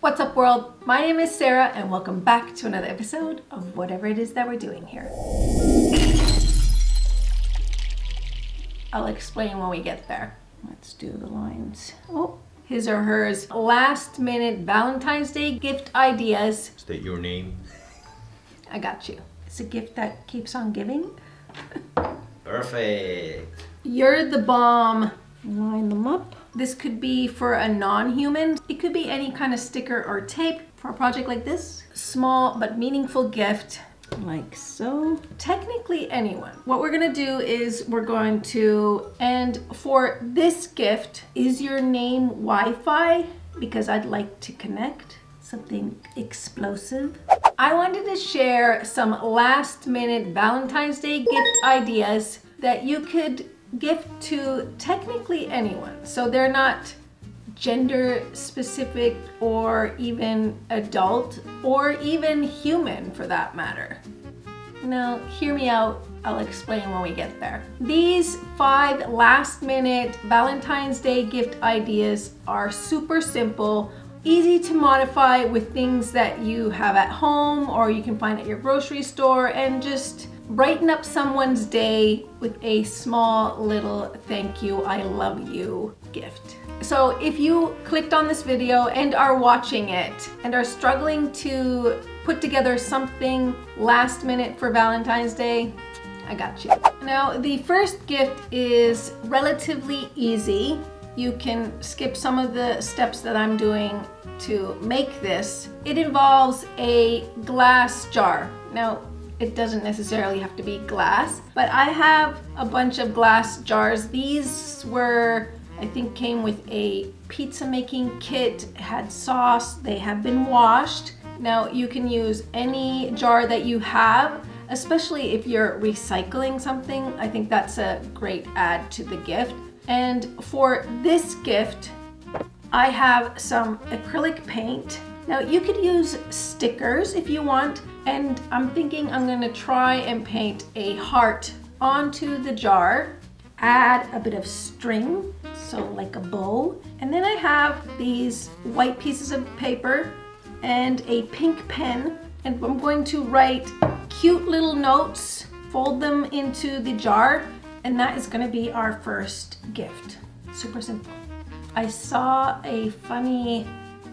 What's up, world? My name is Sarah and welcome back to another episode of whatever it is that we're doing here. I'll explain when we get there. Let's do the lines. Oh, his or hers last minute Valentine's Day gift ideas. State your name. I got you. It's a gift that keeps on giving. Perfect. You're the bomb. Line them up. This could be for a non-human. It could be any kind of sticker or tape for a project like this. Small but meaningful gift, like so. Technically anyone. What we're gonna do is we're going to, and for this gift, is your name Wi-Fi? Because I'd like to connect. Something explosive. I wanted to share some last minute Valentine's Day gift ideas that you could gift to technically anyone. So they're not gender specific or even adult or even human for that matter. Now, hear me out. I'll explain when we get there. These 5 last minute Valentine's Day gift ideas are super simple, easy to modify with things that you have at home or you can find at your grocery store, and just brighten up someone's day with a small little thank you, I love you gift. So if you clicked on this video and are watching it and are struggling to put together something last minute for Valentine's Day, I got you. Now, the first gift is relatively easy. You can skip some of the steps that I'm doing to make this. It involves a glass jar. Now, it doesn't necessarily have to be glass, but I have a bunch of glass jars. These were, I think, came with a pizza making kit, had sauce, they have been washed. Now you can use any jar that you have, especially if you're recycling something. I think that's a great add to the gift. And for this gift, I have some acrylic paint. Now you could use stickers if you want, and I'm thinking I'm gonna try and paint a heart onto the jar, add a bit of string, so like a bow, and then I have these white pieces of paper and a pink pen, and I'm going to write cute little notes, fold them into the jar, and that is gonna be our first gift. Super simple. I saw a funny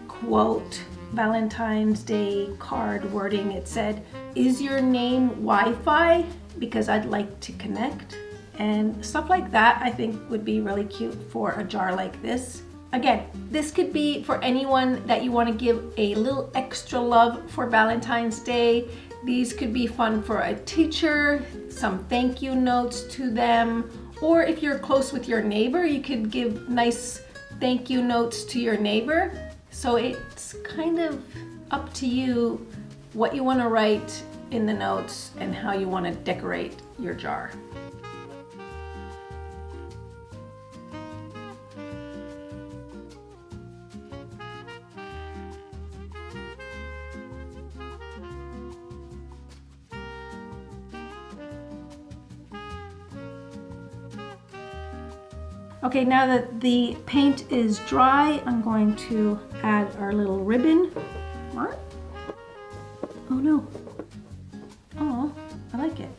quote, Valentine's Day card wording. It said, is your name Wi-Fi? Because I'd like to connect. And stuff like that I think would be really cute for a jar like this. Again, this could be for anyone that you want to give a little extra love for Valentine's Day. These could be fun for a teacher, some thank you notes to them, or if you're close with your neighbor, you could give nice thank you notes to your neighbor. So it's kind of up to you what you want to write in the notes and how you want to decorate your jar. Okay, now that the paint is dry, I'm going to add our little ribbon. What? Oh no. Oh, I like it.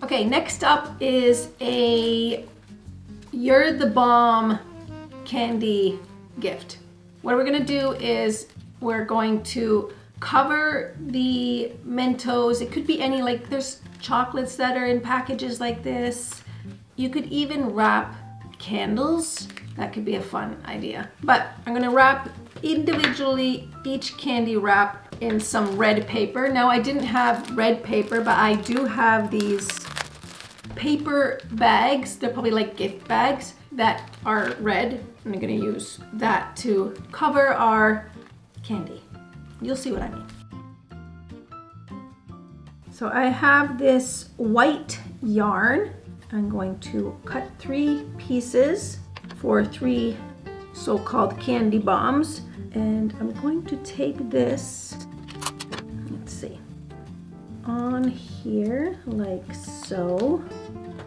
Okay, next up is a You're the Bomb candy gift. What we're gonna do is we're going to cover the Mentos. It could be any, like there's chocolates that are in packages like this. You could even wrap candles. That could be a fun idea. But I'm gonna wrap individually each candy wrap in some red paper. Now I didn't have red paper, but I do have these paper bags. They're probably like gift bags that are red. I'm gonna use that to cover our candy. You'll see what I mean. So I have this white yarn. I'm going to cut 3 pieces for 3 so-called candy bombs, and I'm going to tape this, let's see, on here like so.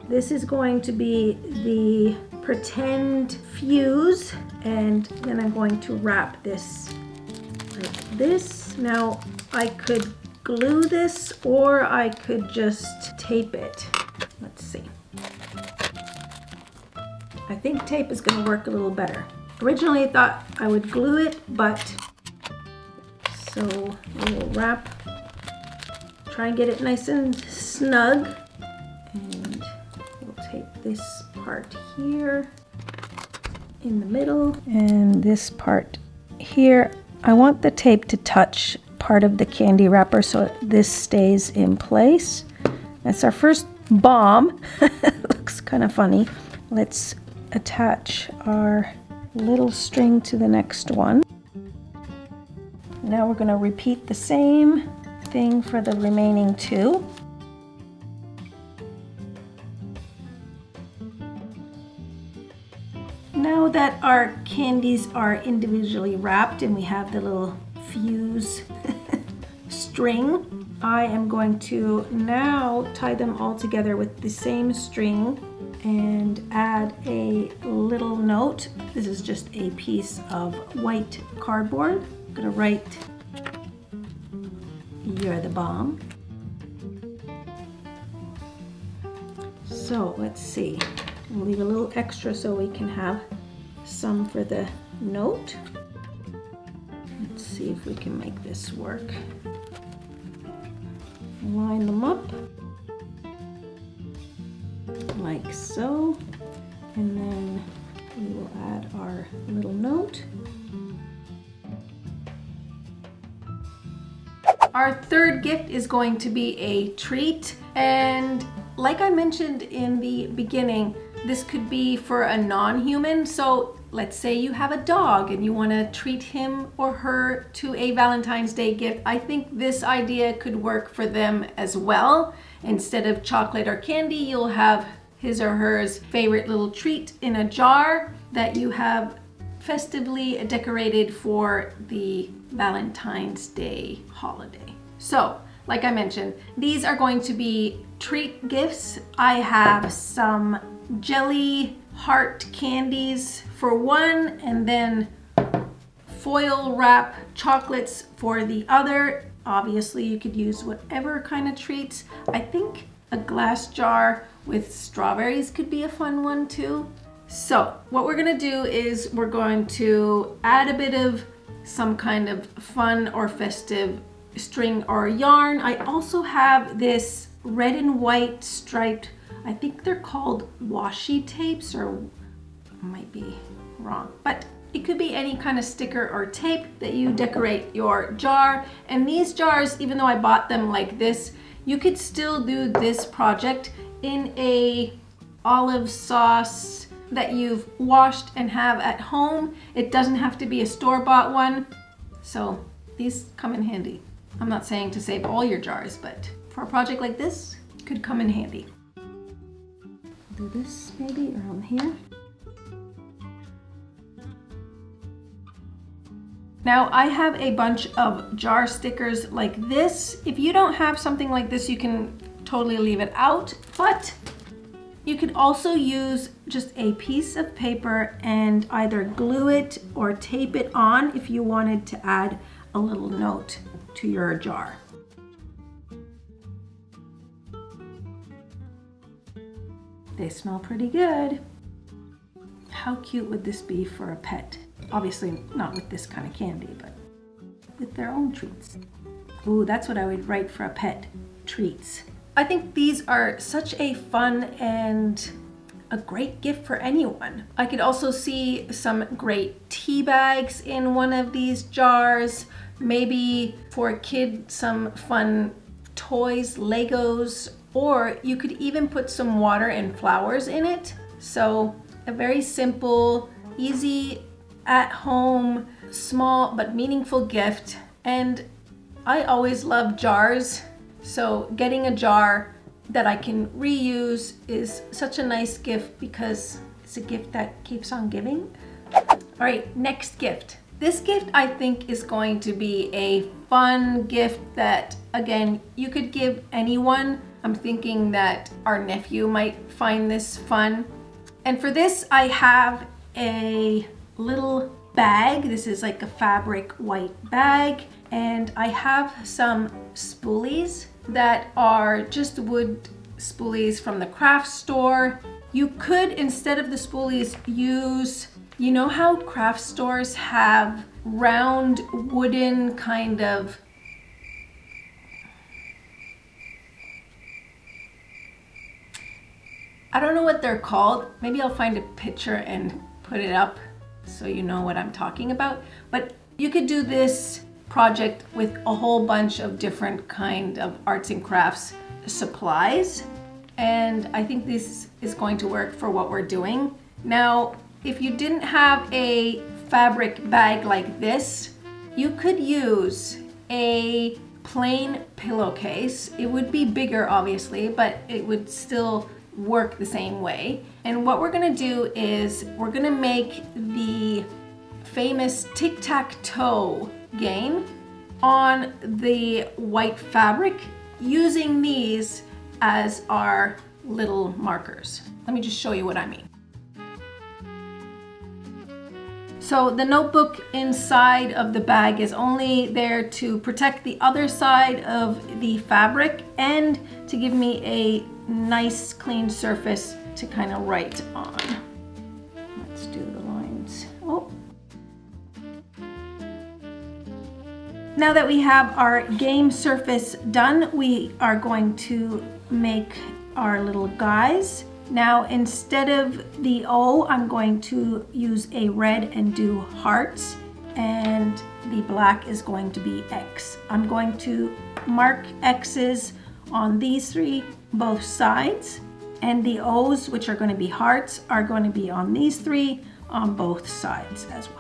This is going to be the pretend fuse, and then I'm going to wrap this like this. Now I could glue this or I could just tape it. Let's see. I think tape is going to work a little better. Originally I thought I would glue it, but so we'll wrap, try and get it nice and snug, and we'll tape this part here in the middle and this part here. I want the tape to touch part of the candy wrapper so this stays in place. That's our first bomb. Looks kind of funny. Let's attach our little string to the next one. Now we're going to repeat the same thing for the remaining two. Now that our candies are individually wrapped and we have the little fuse string, I am going to now tie them all together with the same string and add a little note. This is just a piece of white cardboard. I'm gonna write, "You're the bomb." So let's see. We'll leave a little extra so we can have some for the note. Let's see if we can make this work. Line them up like so, and then we will add our little note. Our third gift is going to be a treat, and like I mentioned in the beginning, this could be for a non-human. So let's say you have a dog and you want to treat him or her to a Valentine's Day gift. I think this idea could work for them as well. Instead of chocolate or candy, you'll have his or hers favorite little treat in a jar that you have festively decorated for the Valentine's Day holiday. So, like I mentioned, these are going to be treat gifts. I have some jelly heart candies for one, and then foil wrap chocolates for the other. Obviously, you could use whatever kind of treats. I think a glass jar with strawberries could be a fun one too. So what we're gonna do is we're going to add a bit of some kind of fun or festive string or yarn. I also have this red and white striped, I think they're called washi tapes, or might be wrong, but it could be any kind of sticker or tape that you decorate your jar. And these jars, even though I bought them like this, you could still do this project in a olive sauce that you've washed and have at home. It doesn't have to be a store-bought one. So these come in handy. I'm not saying to save all your jars, but for a project like this, it could come in handy. Do this maybe around here. Now I have a bunch of jar stickers like this. If you don't have something like this, you can totally leave it out, but you could also use just a piece of paper and either glue it or tape it on if you wanted to add a little note to your jar. They smell pretty good. How cute would this be for a pet? Obviously not with this kind of candy, but with their own treats. Ooh, that's what I would write for a pet, treats. I think these are such a fun and a great gift for anyone. I could also see some great tea bags in one of these jars. Maybe for a kid, some fun toys, Legos, or you could even put some water and flowers in it. So a very simple, easy, at home, small but meaningful gift. And I always love jars, so getting a jar that I can reuse is such a nice gift because it's a gift that keeps on giving. All right, next gift. This gift I think is going to be a fun gift that, again, you could give anyone. I'm thinking that our nephew might find this fun. And for this, I have a little bag. This is like a fabric white bag. And I have some spoolies that are just wood spoolies from the craft store. You could, instead of the spoolies, use, you know how craft stores have round wooden kind of, I don't know what they're called. Maybe I'll find a picture and put it up so you know what I'm talking about. But you could do this project with a whole bunch of different kind of arts and crafts supplies. And I think this is going to work for what we're doing. Now, if you didn't have a fabric bag like this, you could use a plain pillowcase. It would be bigger, obviously, but it would still work the same way. And what we're gonna do is we're gonna make the famous tic-tac-toe game on the white fabric using these as our little markers. Let me just show you what I mean. So the notebook inside of the bag is only there to protect the other side of the fabric and to give me a nice clean surface to kind of write on. Let's do the lines. Oh. Now that we have our game surface done, we are going to make our little guys. Now, instead of the O, I'm going to use a red and do hearts, and the black is going to be X. I'm going to mark X's on these three, both sides, and the O's, which are going to be hearts, are going to be on these three on both sides as well.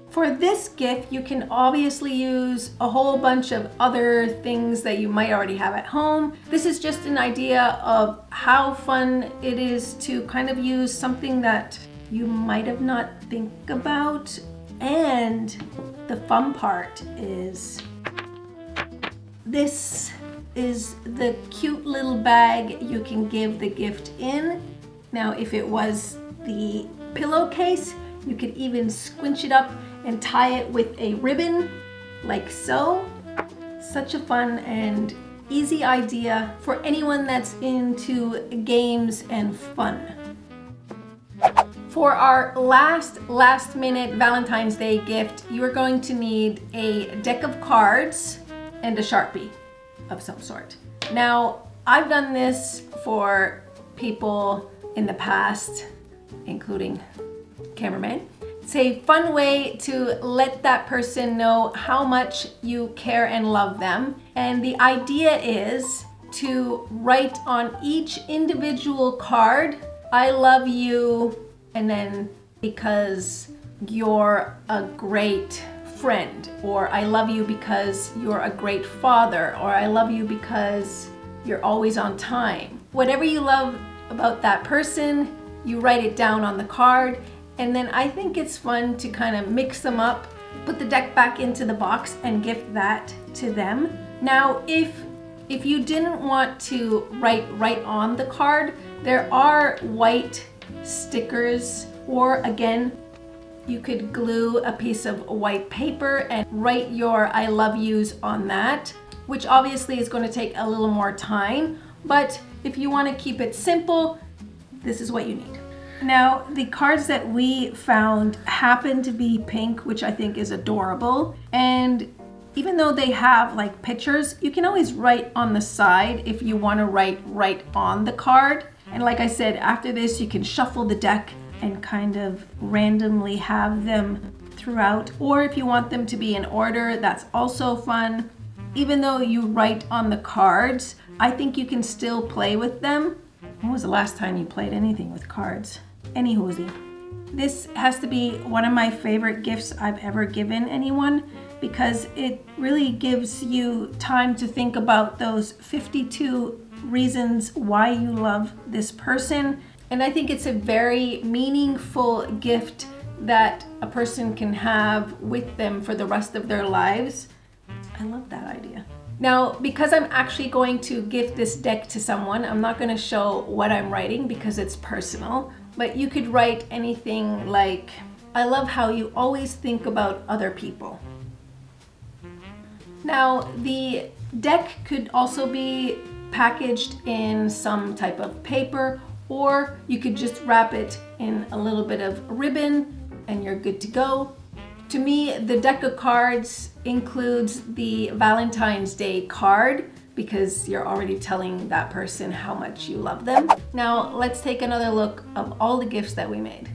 For this gift, you can obviously use a whole bunch of other things that you might already have at home. This is just an idea of how fun it is to kind of use something that you might have not think about. And the fun part is this is the cute little bag you can give the gift in. Now, if it was the pillowcase, you could even squinch it up and tie it with a ribbon, like so. Such a fun and easy idea for anyone that's into games and fun. For our last minute Valentine's Day gift, you are going to need a deck of cards and a Sharpie of some sort. Now, I've done this for people in the past, including cameraman. It's a fun way to let that person know how much you care and love them. And the idea is to write on each individual card, I love you, and then because you're a great friend, or I love you because you're a great father, or I love you because you're always on time. Whatever you love about that person, you write it down on the card. And then I think it's fun to kind of mix them up, put the deck back into the box and gift that to them. Now, if you didn't want to write right on the card, there are white stickers, or again, you could glue a piece of white paper and write your I love yous on that, which obviously is going to take a little more time. But if you want to keep it simple, this is what you need. Now, the cards that we found happen to be pink, which I think is adorable. And even though they have like pictures, you can always write on the side if you want to write right on the card. And like I said, after this, you can shuffle the deck and kind of randomly have them throughout. Or if you want them to be in order, that's also fun. Even though you write on the cards, I think you can still play with them. When was the last time you played anything with cards? Any hoozy. This has to be one of my favorite gifts I've ever given anyone, because it really gives you time to think about those 52 reasons why you love this person. And I think it's a very meaningful gift that a person can have with them for the rest of their lives. I love that idea. Now, because I'm actually going to gift this deck to someone, I'm not going to show what I'm writing because it's personal, but you could write anything like, I love how you always think about other people. Now, the deck could also be packaged in some type of paper, or you could just wrap it in a little bit of ribbon and you're good to go. To me, the deck of cards includes the Valentine's Day card because you're already telling that person how much you love them. Now, let's take another look of all the gifts that we made.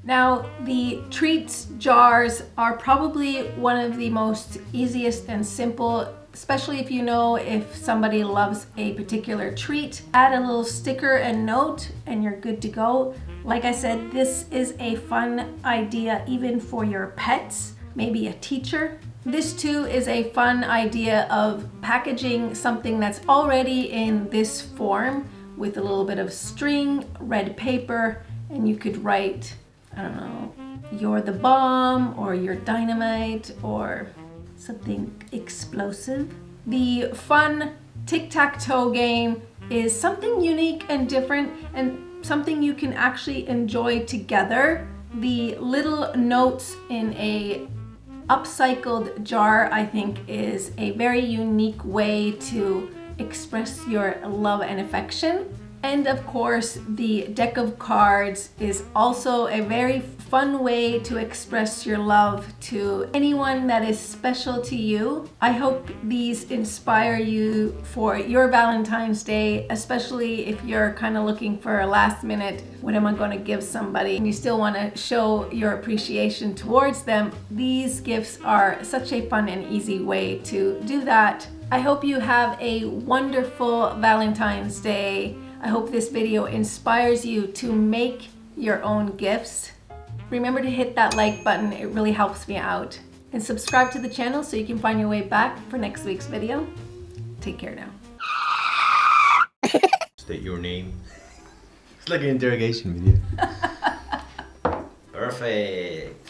Now, the treats jars are probably one of the most easiest and simple, especially if you know if somebody loves a particular treat. Add a little sticker and note and you're good to go. Like I said, this is a fun idea even for your pets, maybe a teacher. This too is a fun idea of packaging something that's already in this form with a little bit of string, red paper, and you could write, I don't know, you're the bomb or you're dynamite or something explosive. The fun tic-tac-toe game is something unique and different and something you can actually enjoy together. The little notes in a upcycled jar, I think, is a very unique way to express your love and affection. And of course, the deck of cards is also a very fun way to express your love to anyone that is special to you. I hope these inspire you for your Valentine's Day, especially if you're kind of looking for a last minute, what am I going to give somebody? And you still want to show your appreciation towards them. These gifts are such a fun and easy way to do that. I hope you have a wonderful Valentine's Day. I hope this video inspires you to make your own gifts. Remember to hit that like button, it really helps me out. And subscribe to the channel so you can find your way back for next week's video. Take care now. State your name. It's like an interrogation video. Perfect.